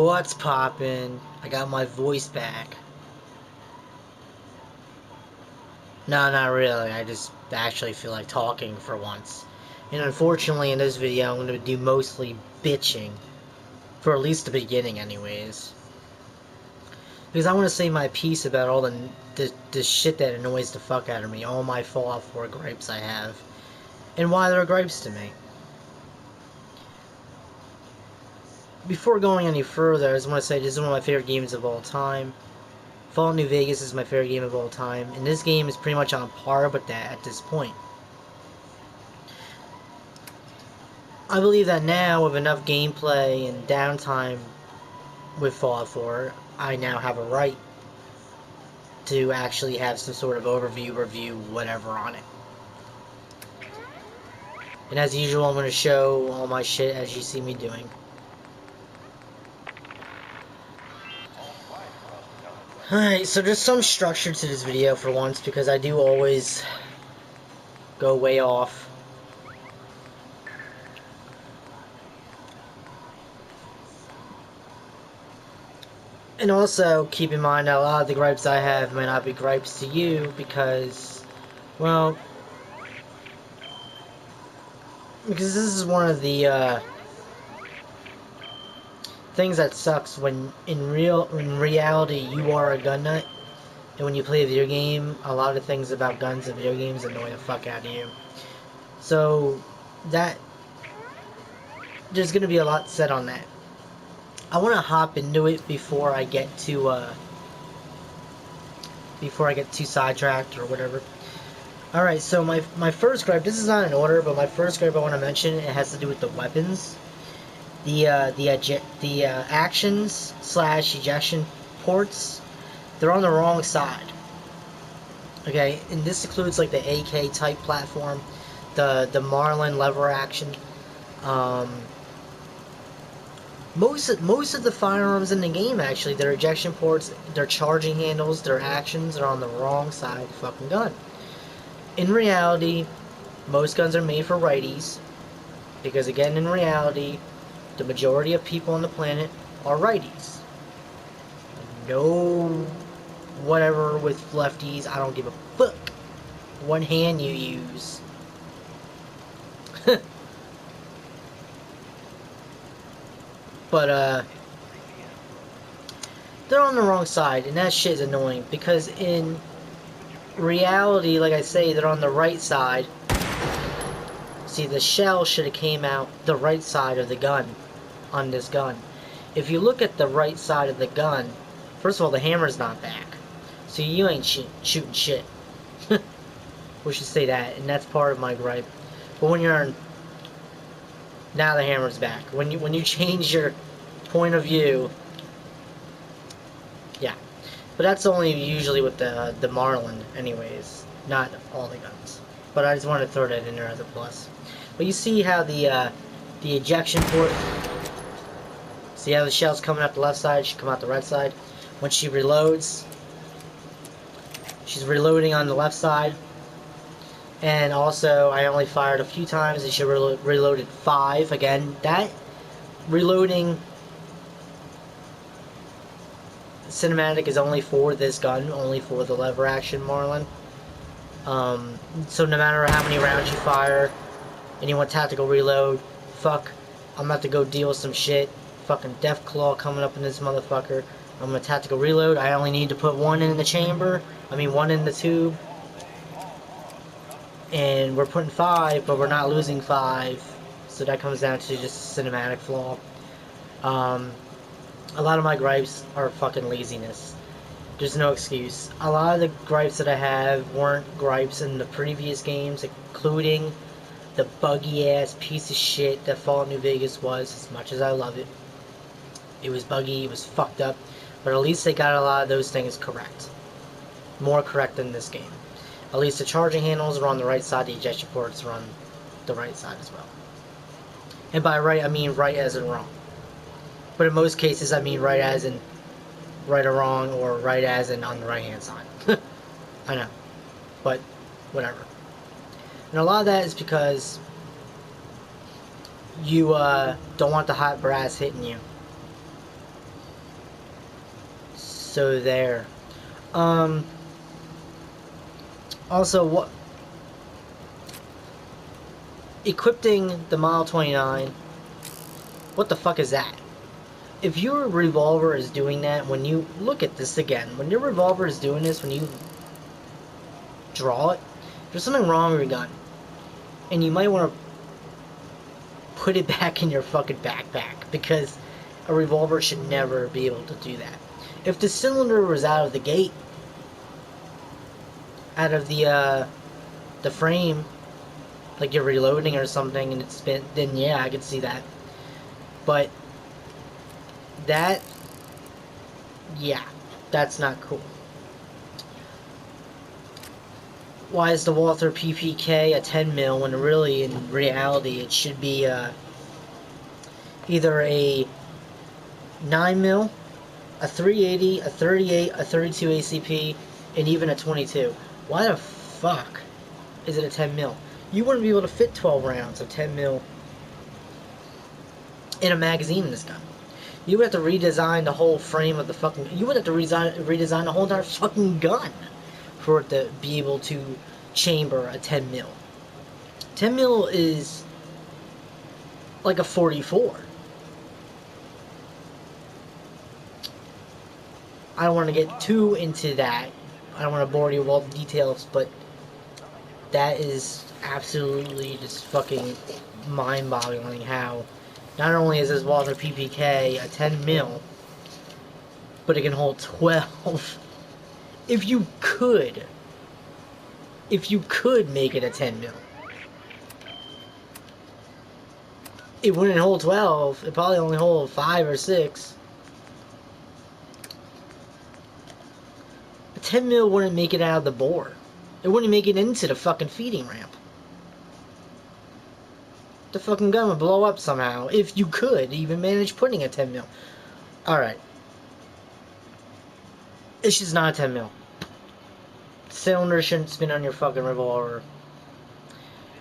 What's poppin'? I got my voice back. No, not really. I just actually feel like talking for once. And unfortunately, in this video, I'm going to do mostly bitching. For at least the beginning, anyways. Because I want to say my piece about all the shit that annoys the fuck out of me. All my Fallout 4 gripes I have. And why they're gripes to me. Before going any further, I just want to say this is one of my favorite games of all time. Fallout New Vegas is my favorite game of all time, and this game is pretty much on par with that at this point. I believe that now, with enough gameplay and downtime with Fallout 4, I now have a right to actually have some sort of overview, review, whatever on it. And as usual, I'm going to show all my shit as you see me doing. Alright, so there's some structure to this video for once, because I do always go way off. And also, keep in mind that a lot of the gripes I have might not be gripes to you, because, well, because this is one of the things that sucks when in reality you are a gun nut, and when you play a video game, a lot of things about guns and video games annoy the fuck out of you. So that there's gonna be a lot said on that. I want to hop into it before I get too sidetracked or whatever. Alright, so my first gripe, this is not in order, but my first gripe I want to mention, it has to do with the weapons. The actions / ejection ports, they're on the wrong side. Okay, and this includes like the AK type platform, the Marlin lever action. Most of the firearms in the game, actually, their ejection ports, their charging handles, their actions are on the wrong side of the fucking gun. In reality, most guns are made for righties, because again, in reality, the majority of people on the planet are righties. No whatever with lefties, I don't give a fuck what hand you use. But, they're on the wrong side, and that shit is annoying, because in reality, like I say, they're on the right side. See, the shell should have came out the right side of the gun on this gun. If you look at the right side of the gun, first of all, the hammer's not back, so you ain't shooting shit. We should say that, and that's part of my gripe. But when you're now the hammer's back. When you change your point of view, yeah. But that's only usually with the Marlin, anyways. Not all the guns. But I just wanted to throw that in there as a plus. But you see how the ejection port. See how the shell's coming out the left side, she come out the right side. When she reloads, she's reloading on the left side. And also, I only fired a few times, and she reloaded 5. Again, that reloading cinematic is only for this gun, only for the lever action Marlin. So no matter how many rounds you fire, and you want tactical reload, fuck, I'm about to go deal with some shit. Fucking Deathclaw coming up in this motherfucker. I'm gonna tactical reload. I only need to put 1 in the chamber. I mean 1 in the tube. And we're putting 5, but we're not losing 5. So that comes down to just a cinematic flaw. A lot of my gripes are fucking laziness. There's no excuse. A lot of the gripes that I have weren't gripes in the previous games, including the buggy ass piece of shit that Fallout New Vegas was, as much as I love it. It was buggy, it was fucked up, but at least they got a lot of those things correct. More correct than this game. At least the charging handles are on the right side, the ejection ports are on the right side as well. And by right, I mean right as in wrong. But in most cases, I mean right as in right or wrong, or right as in on the right hand side. I know. But, whatever. And a lot of that is because you don't want the hot brass hitting you. So there. Um. Also, what equipping the Model 29? What the fuck is that? If your revolver is doing that, when you look at this again, when your revolver is doing this, when you draw it, there's something wrong with your gun, and you might want to put it back in your fucking backpack, because a revolver should never be able to do that. If the cylinder was out of the gate, out of the frame, like you're reloading or something, and it's been, then yeah, I could see that. But that, yeah, that's not cool. Why is the Walther PPK a 10 mil when really, in reality, it should be either a 9 mil, a 380, a 38, a 32 ACP, and even a 22? Why the fuck is it a 10 mil? You wouldn't be able to fit 12 rounds of 10 mil in a magazine in this gun. You would have to redesign the whole frame of the fucking... You would have to redesign the whole entire fucking gun for it to be able to chamber a 10 mil. 10 mil is like a 44. I don't want to get too into that. I don't want to bore you with all the details, but that is absolutely just fucking mind-boggling how not only is this Walther PPK a 10 mil, but it can hold 12. If you could make it a 10 mil, it wouldn't hold 12. It probably only hold 5 or 6. A 10 mil wouldn't make it out of the bore. It wouldn't make it into the fucking feeding ramp. The fucking gun would blow up somehow, if you could even manage putting a 10 mil. Alright. It's just not a 10 mil. Cylinder shouldn't spin on your fucking revolver.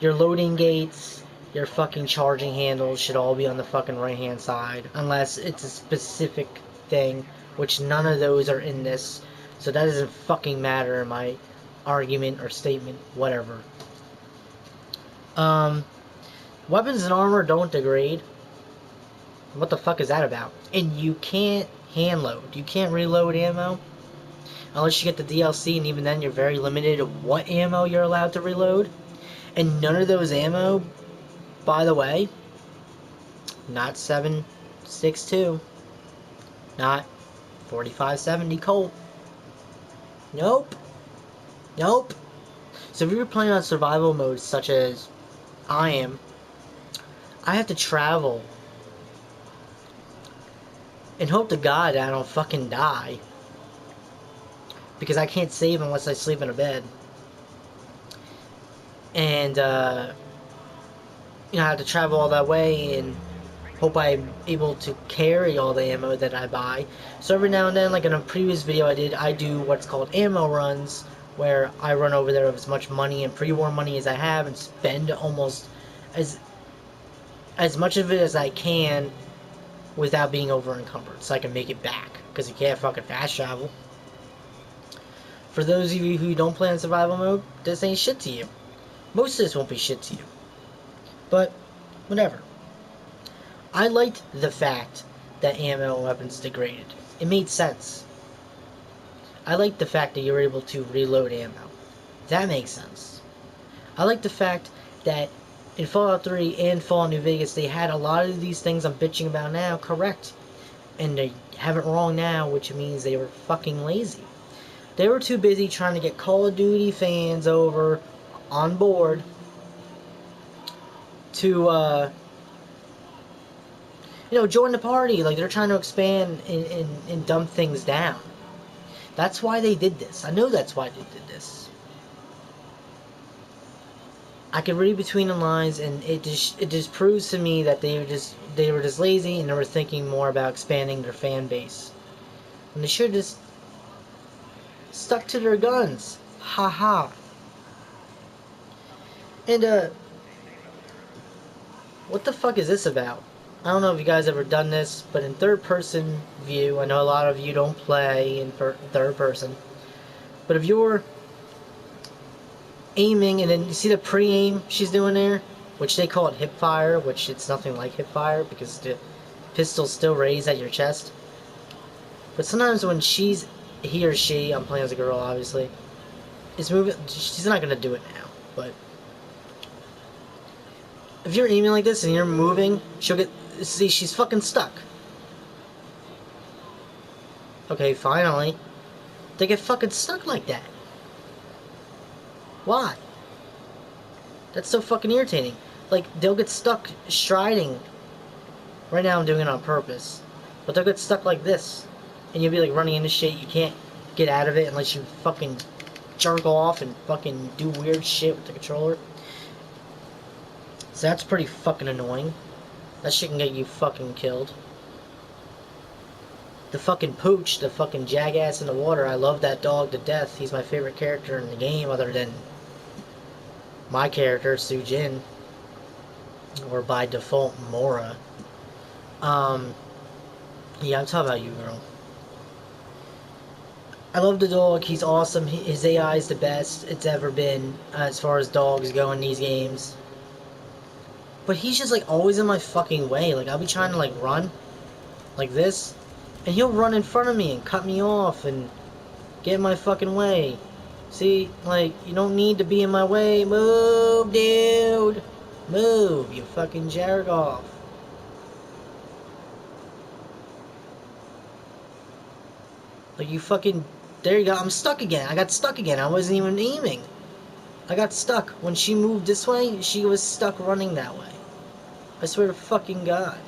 Your loading gates, your fucking charging handles should all be on the fucking right hand side. Unless it's a specific thing, which none of those are in this. So that doesn't fucking matter in my argument or statement, whatever. Weapons and armor don't degrade. What the fuck is that about? And you can't hand load. You can't reload ammo. Unless you get the DLC, and even then you're very limited of what ammo you're allowed to reload. And none of those ammo, by the way, not 7.62, not 45-70 Colt. Nope. Nope. So if you're playing on survival modes such as I am, I have to travel and hope to God I don't fucking die. Because I can't save unless I sleep in a bed. And, I have to travel all that way and hope I'm able to carry all the ammo that I buy. So every now and then, like in a previous video I do what's called ammo runs, where I run over there with as much money and pre-war money as I have and spend almost as much of it as I can without being over encumbered, so I can make it back, because you can't fucking fast travel. For those of you who don't play in survival mode, this ain't shit to you. Most of this won't be shit to you. But, whatever. I liked the fact that ammo and weapons degraded. It made sense. I liked the fact that you were able to reload ammo. That makes sense. I like the fact that in Fallout 3 and Fallout New Vegas, they had a lot of these things I'm bitching about now correct. And they have it wrong now, which means they were fucking lazy. They were too busy trying to get Call of Duty fans over on board to, join the party. Like, they're trying to expand and dump things down. That's why they did this. I know that's why they did this. I can read between the lines, and it just proves to me that they were just lazy, and they were thinking more about expanding their fan base. And they should have just stuck to their guns. Ha ha. And what the fuck is this about? I don't know if you guys ever done this, but in third person view, I know a lot of you don't play in third person, but if you're aiming and then you see the pre-aim she's doing there, which they call it hip fire, which it's nothing like hip fire because the pistol's still raised at your chest. But sometimes when he or she, I'm playing as a girl obviously, is moving, she's not gonna do it now, but if you're aiming like this and you're moving, she'll get, see, she's fucking stuck. Okay, finally. They get fucking stuck like that. Why? That's so fucking irritating. Like, they'll get stuck striding. Right now I'm doing it on purpose. But they'll get stuck like this. And you'll be like running into shit, you can't get out of it unless you fucking jerk off and fucking do weird shit with the controller. So that's pretty fucking annoying. That shit can get you fucking killed. The fucking Pooch, the fucking jackass in the water, I love that dog to death. He's my favorite character in the game other than my character, Sujin. Or by default, Mora. Yeah, I'm talking about you, girl. I love the dog. He's awesome. His AI is the best it's ever been as far as dogs go in these games. But he's just like always in my fucking way. Like I'll be trying to like run like this, and he'll run in front of me and cut me off and get in my fucking way. See, like you don't need to be in my way. Move, dude. Move, you fucking jerk off. Like you fucking. There you go. I'm stuck again. I got stuck again. I wasn't even aiming. I got stuck. When she moved this way, she was stuck running that way. I swear to fucking God.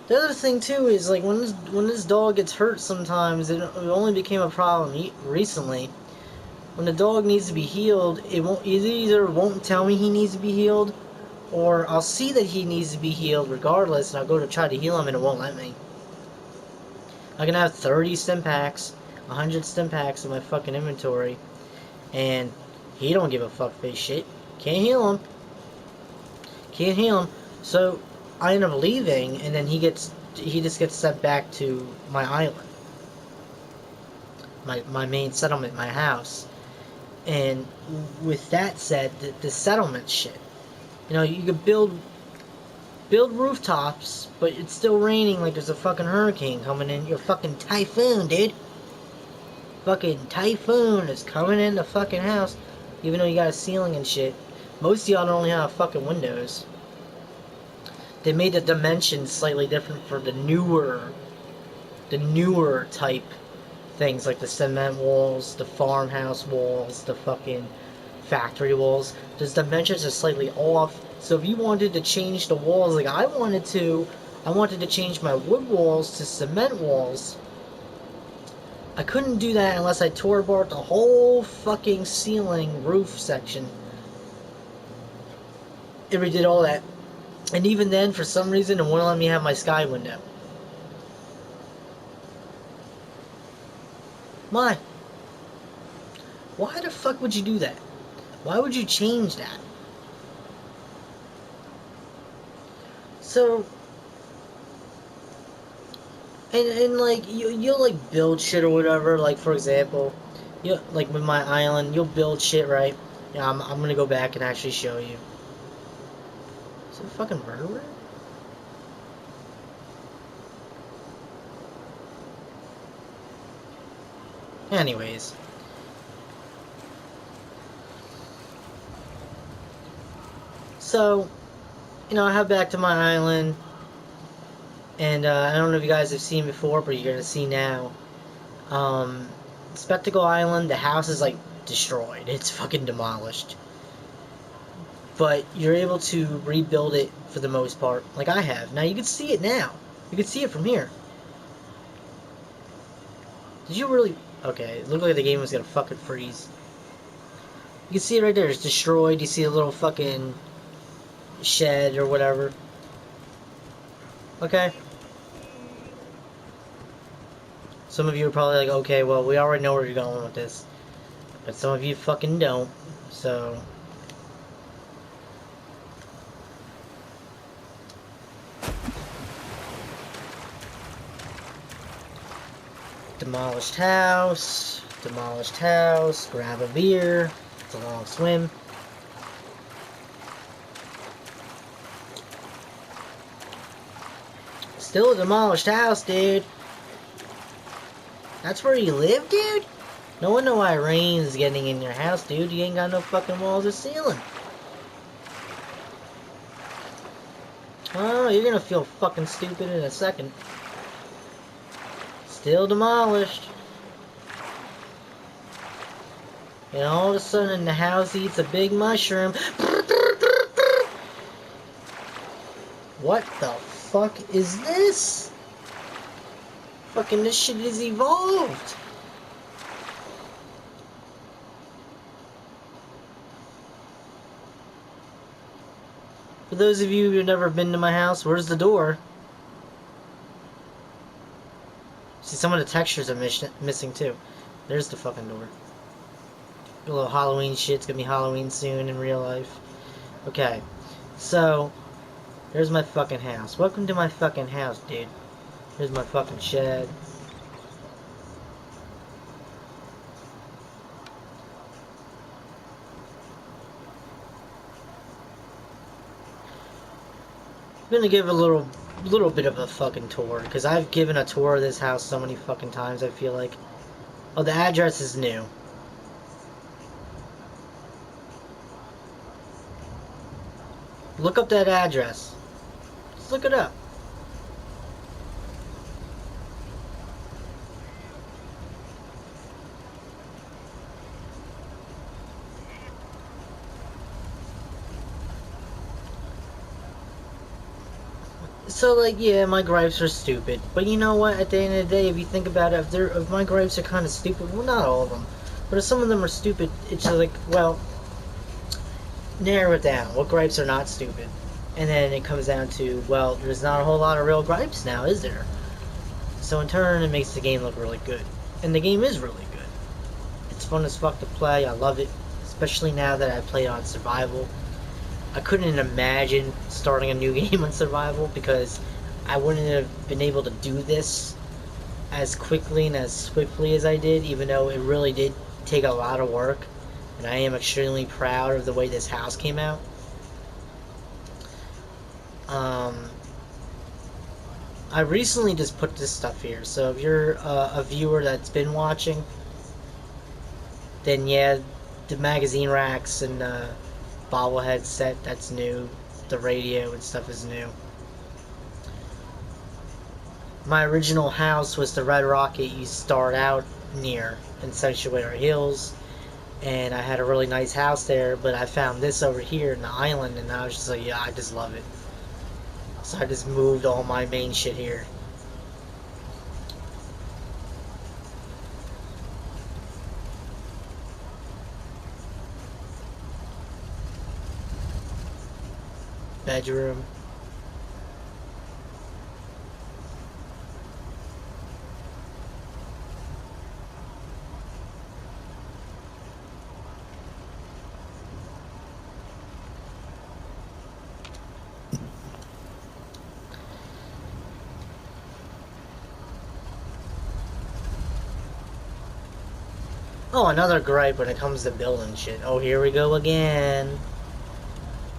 The other thing too is like when this dog gets hurt sometimes it only became a problem recently. When the dog needs to be healed, it either won't tell me he needs to be healed, or I'll see that he needs to be healed regardless, and I'll go to try to heal him and it won't let me. I can have 30 stim packs, 100 stim packs in my fucking inventory, and he don't give a fuck face shit. Can't heal him. Can't heal him. So I end up leaving, and then he just gets sent back to my island, my main settlement, my house. And with that said, the settlement shit, you know, you could build rooftops, but it's still raining like there's a fucking hurricane coming in. Your fucking typhoon, dude. Fucking typhoon is coming in the fucking house, even though you got a ceiling and shit. Most of y'all don't only have fucking windows. They made the dimensions slightly different for the newer type things like the cement walls, the farmhouse walls, the fucking factory walls. Those dimensions are slightly off. So if you wanted to change the walls like I wanted to change my wood walls to cement walls. I couldn't do that unless I tore apart the whole fucking ceiling roof section. It redid all that. And even then, for some reason, it wouldn't let me have my sky window. Why? Why the fuck would you do that? Why would you change that? So, and like, you'll like build shit or whatever, like for example, you like with my island, you'll build shit, right? Yeah, I'm gonna go back and actually show you. Is it a fucking murderer? Anyways. So, you know, I head back to my island. And I don't know if you guys have seen before, but you're going to see now. Spectacle Island, the house is like destroyed. It's fucking demolished. But you're able to rebuild it for the most part, like I have. Now you can see it now. You can see it from here. Did you really... Okay, it looked like the game was gonna fucking freeze. You can see it right there. It's destroyed. You see a little fucking shed or whatever. Okay. Some of you are probably like, okay, well, we already know where you're going with this. But some of you fucking don't. So... Demolished house. Demolished house. Grab a beer. It's a long swim. Still a demolished house, dude. That's where you live, dude? No wonder why rain's getting in your house, dude. You ain't got no fucking walls or ceiling. Oh, you're gonna feel fucking stupid in a second. Still demolished. And all of a sudden the house eats a big mushroom. What the fuck is this? Fucking this shit is evolved. For those of you who've never been to my house, where's the door? See, some of the textures are missing too. There's the fucking door. A little Halloween shit. It's gonna be Halloween soon in real life. Okay, so there's my fucking house. Welcome to my fucking house, dude. Here's my fucking shed. I'm gonna give a little bit of a fucking tour, because I've given a tour of this house so many fucking times, I feel like. Oh, the address is new. Look up that address. Just look it up. So, like, yeah, my gripes are stupid. But you know what? At the end of the day, if you think about it, if my gripes are kind of stupid, well, not all of them, but if some of them are stupid, it's just like, well, narrow it down. What gripes are not stupid? And then it comes down to, well, there's not a whole lot of real gripes now, is there? So in turn, it makes the game look really good. And the game is really good. It's fun as fuck to play. I love it. Especially now that I play on survival. I couldn't imagine starting a new game on survival, because I wouldn't have been able to do this as quickly and as swiftly as I did, even though it really did take a lot of work. And I am extremely proud of the way this house came out. I recently just put this stuff here, so if you're a viewer that's been watching, then yeah, the magazine racks and bobblehead set, that's new. The radio and stuff is new. My original house was the Red Rocket you start out near in Sanctuary Hills, and I had a really nice house there, but I found this over here in the island, and I was just like, yeah, I just love it. So I just moved all my main shit here. Bedroom. Oh, another gripe when it comes to building shit. Oh, here we go again.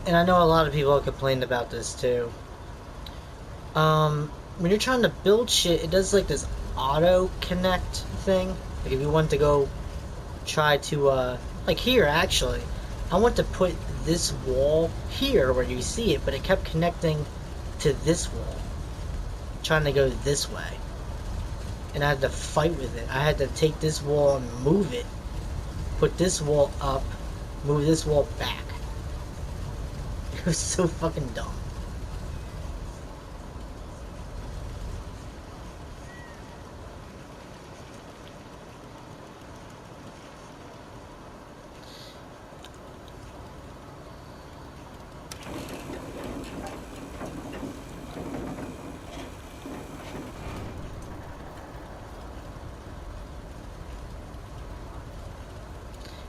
And I know a lot of people have complained about this too. When you're trying to build shit, it does like this auto connect thing. Like if you want to go try to, like here actually, I want to put this wall here where you see it, but it kept connecting to this wall. Trying to go this way. And I had to fight with it. I had to take this wall and move it. Put this wall up, move this wall back. It was so fucking dumb.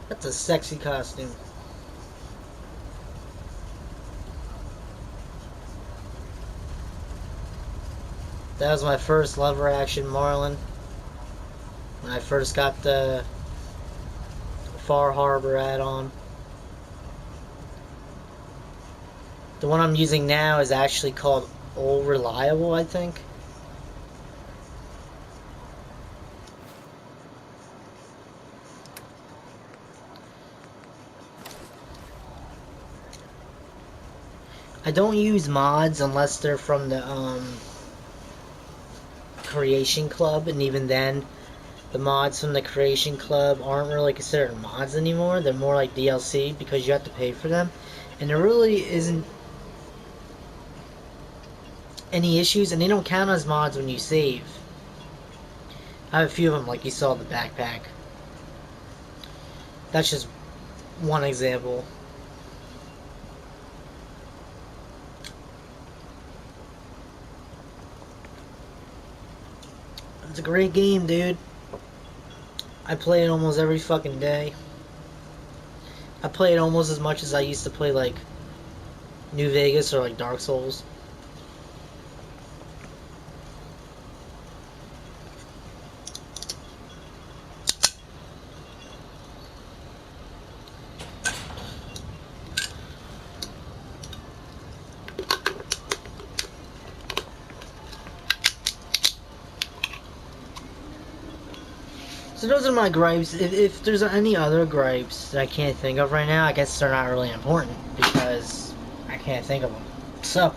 That's a sexy costume. That was my first lever action Marlin. when I first got the Far Harbor add-on. The one I'm using now is actually called Old Reliable, I think. I don't use mods unless they're from the Creation Club, and even then, the mods from the Creation Club aren't really considered mods anymore. They're more like DLC because you have to pay for them, and there really isn't any issues, and they don't count as mods when you save. I have a few of them, like you saw the backpack. That's just one example. It's a great game, dude. I play it almost every fucking day. I play it almost as much as I used to play, like, New Vegas or, like, Dark Souls. So those are my gripes. If there's any other gripes that I can't think of right now, I guess they're not really important because I can't think of them. So,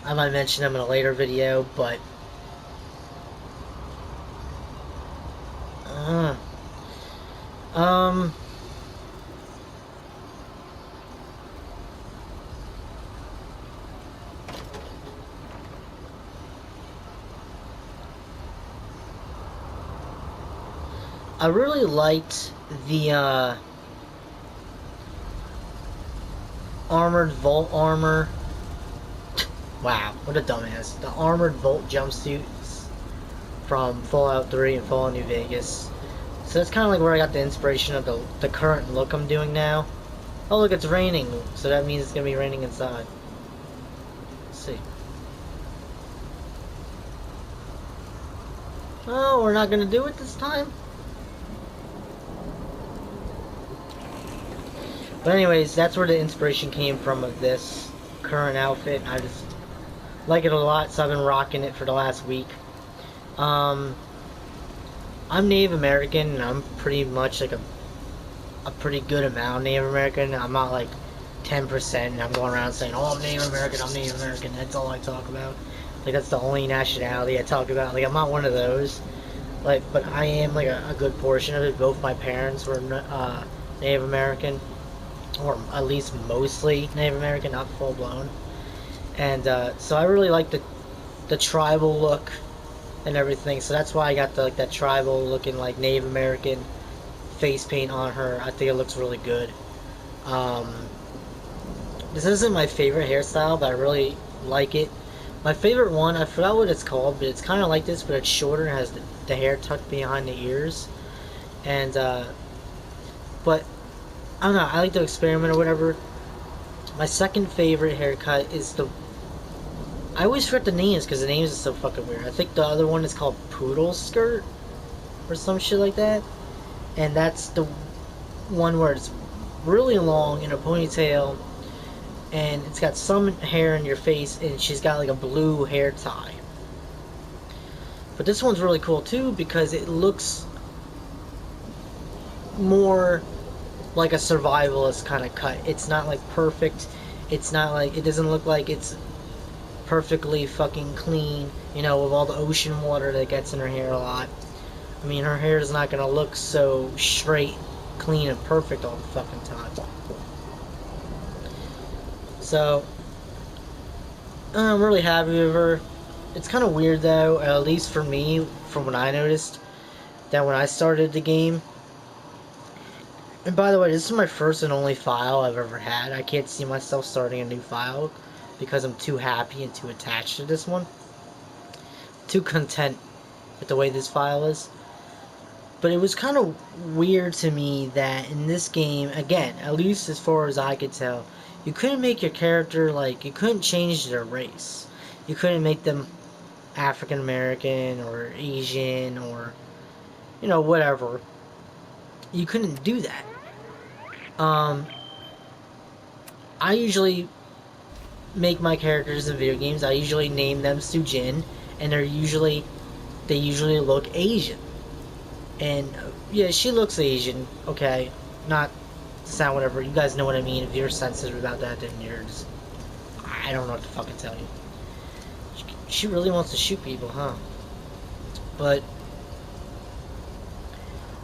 I might mention them in a later video, but um I really liked the armored Volt armor. Wow, what a dumbass. The armored Volt jumpsuits from Fallout 3 and Fallout New Vegas. So that's kind of like where I got the inspiration of the current look I'm doing now. Oh look, it's raining, so that means it's going to be raining inside. Let's see. Oh, we're not going to do it this time? But anyways, that's where the inspiration came from of this current outfit. I just like it a lot, so I've been rocking it for the last week. I'm Native American, and I'm pretty much like a pretty good amount Native American. I'm not like 10%, and I'm going around saying, oh, I'm Native American, I'm Native American. That's all I talk about. Like, that's the only nationality I talk about. Like, I'm not one of those. Like, but I am like a good portion of it. Both my parents were Native American, or at least mostly Native American, not full blown. And so I really like the tribal look and everything. So that's why I got the like that tribal looking like Native American face paint on her. I think it looks really good. This isn't my favorite hairstyle, but I really like it. My favorite one, I forgot what it's called, but it's kind of like this, but it's shorter and has the hair tucked behind the ears. And but I don't know, I like to experiment or whatever. My second favorite haircut is I always forget the names because the names are so fucking weird. I think the other one is called Poodle Skirt or some shit like that. And that's the one where it's really long in a ponytail and it's got some hair in your face and she's got like a blue hair tie. But this one's really cool too because it looks more like a survivalist kind of cut. It's not like perfect. It's not like, it doesn't look like it's perfectly fucking clean, you know, with all the ocean water that gets in her hair a lot. I mean, her hair is not gonna look so straight, clean, and perfect all the fucking time. So, I'm really happy with her. It's kind of weird though, at least for me, from what I noticed, that when I started the game, and by the way, this is my first and only file I've ever had. I can't see myself starting a new file because I'm too happy and too attached to this one. Too content with the way this file is. But it was kind of weird to me that in this game, again, at least as far as I could tell, you couldn't make your character, like, you couldn't change their race. You couldn't make them African American or Asian or, you know, whatever. You couldn't do that. I usually make my characters in video games. I usually name them Sujin, and they usually look Asian. And yeah, she looks Asian. Okay, not to sound whatever. You guys know what I mean. If you're sensitive about that, then you're just, I don't know what to fucking tell you. She really wants to shoot people, huh? But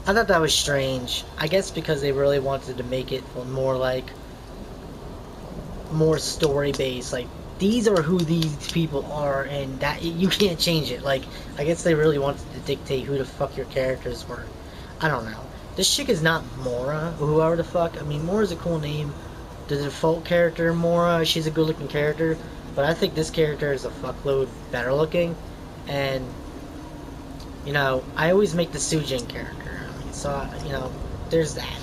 I thought that was strange. I guess because they really wanted to make it more like, more story based. Like, these are who these people are, and that you can't change it. Like, I guess they really wanted to dictate who the fuck your characters were. I don't know. This chick is not Mora, or whoever the fuck. I mean, Mora's a cool name. The default character, Mora, she's a good looking character. But I think this character is a fuckload better looking. And, you know, I always make the Sujin character. I mean, so, you know, there's that.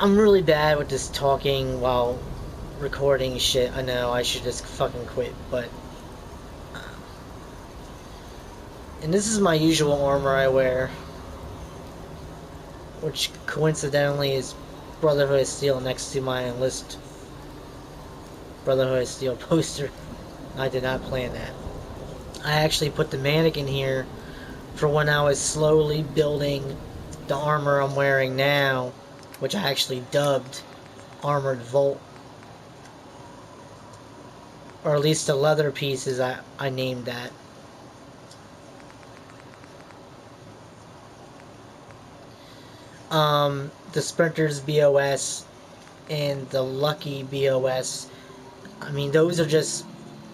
I'm really bad with this talking while recording shit. I know, I should just fucking quit, but... and this is my usual armor I wear. Which, coincidentally, is Brotherhood of Steel next to my Enlist Brotherhood of Steel poster. I did not plan that. I actually put the mannequin here for when I was slowly building the armor I'm wearing now, which I actually dubbed Armored Volt. Or at least the leather pieces I named that. The Sprinter's BOS and the Lucky BOS, I mean, those are just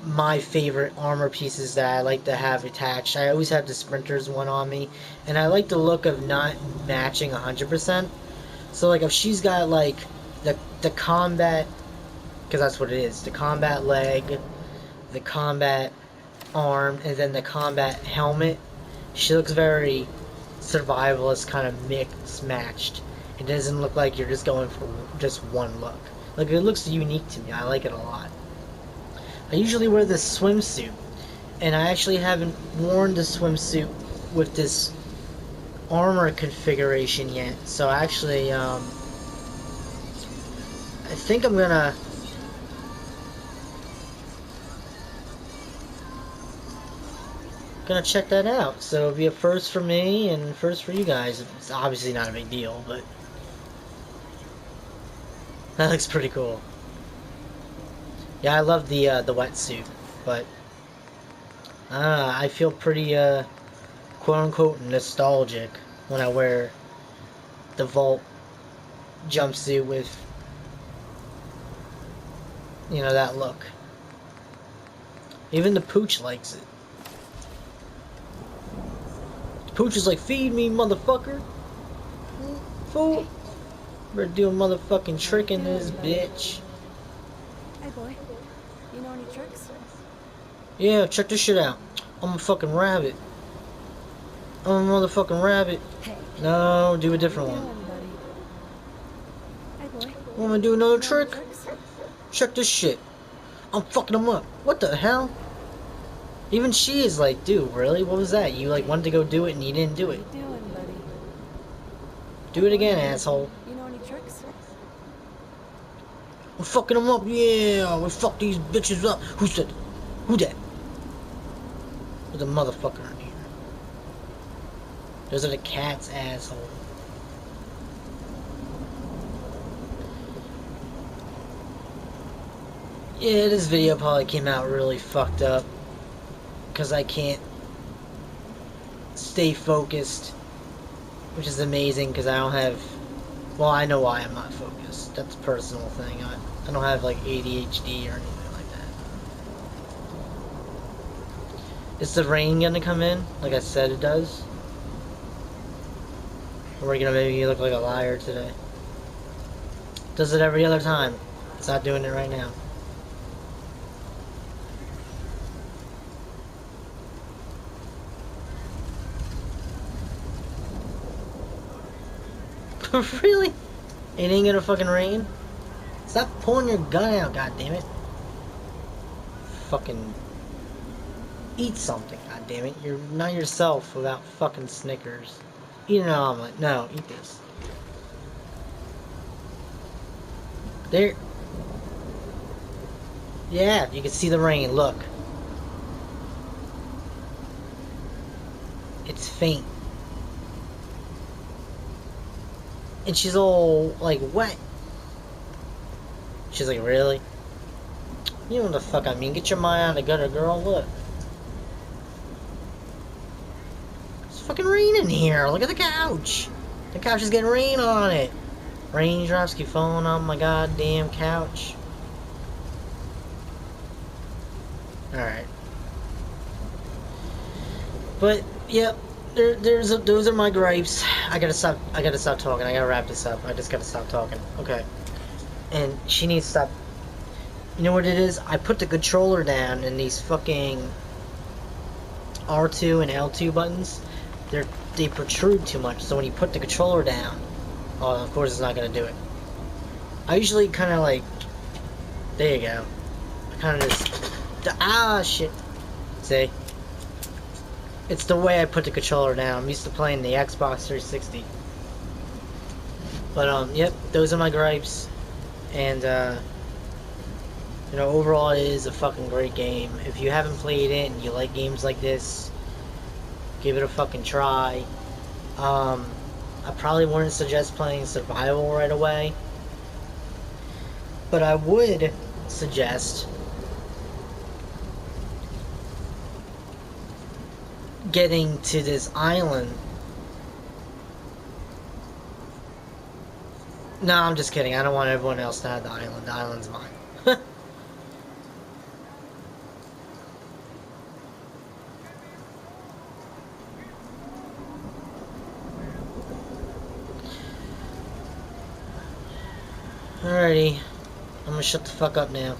my favorite armor pieces that I like to have attached. I always have the Sprinter's one on me, and I like the look of not matching 100%. So, like, if she's got, like, the combat, because that's what it is, the combat leg, the combat arm, and then the combat helmet, she looks very survivalist, kind of mixed, matched. It doesn't look like you're just going for just one look. Like, it looks unique to me. I like it a lot. I usually wear this swimsuit, and I actually haven't worn the swimsuit with this armor configuration yet. So actually, I think I'm gonna check that out. So it'll be a first for me and first for you guys. It's obviously not a big deal, but that looks pretty cool. Yeah, I love the wetsuit, but I feel pretty quote-unquote nostalgic when I wear the Volt jumpsuit with, you know, that look. Even the Pooch likes it. The Pooch is like, feed me, motherfucker. Fool. Better do a motherfucking trick in this bitch. Hey boy, you know any tricks? Yeah, check this shit out. I'm a fucking rabbit. I'm a motherfucking rabbit. Hey. No, do a different one. Hey boy. Want me to do another You know any trick? tricks? Check this shit. I'm fucking him up. What the hell? Even she is like, dude, really? What was that? You like wanted to go do it and you didn't do it. What you doing, buddy? Do it again, asshole. You know any tricks? I'm fucking him up. Yeah, we fuck these bitches up. Who said? Who that? There's a motherfucker in here. Those are the cats, asshole. Yeah, this video probably came out really fucked up. Because I can't stay focused. Which is amazing because I don't have... well, I know why I'm not focused. That's a personal thing. I don't have like ADHD or anything like that. Is the rain gonna come in? Like I said it does? Or are you gonna make me look like a liar today? Does it every other time. It's not doing it right now. Really? It ain't gonna fucking rain? Stop pulling your gun out, goddammit. Fucking Eat something, goddammit. You're not yourself without fucking Snickers. Eat an omelet. No, eat this. There. Yeah, you can see the rain. Look. It's faint. And she's all, like, wet. She's like, really? You know what the fuck I mean. Get your mind out of the gutter, girl. Look. It's fucking raining here. Look at the couch. The couch is getting rain on it. Raindrops keep falling on my goddamn couch. Alright. But, yep. Those are my gripes. I gotta stop talking. I gotta wrap this up. I just gotta stop talking. Okay. And she needs to stop. You know what it is? I put the controller down and these fucking R2 and L2 buttons, they protrude too much. So when you put the controller down, oh, of course it's not gonna do it. I usually kind of like, there you go. I kind of just, shit. See? It's the way I put the controller down. I'm used to playing the Xbox 360. But, yep, those are my gripes. And, you know, overall it is a fucking great game. If you haven't played it and you like games like this, give it a fucking try. I probably wouldn't suggest playing survival right away. But I would suggest getting to this island. No, I'm just kidding. I don't want everyone else to have the island. The island's mine. Alrighty. I'm gonna shut the fuck up now.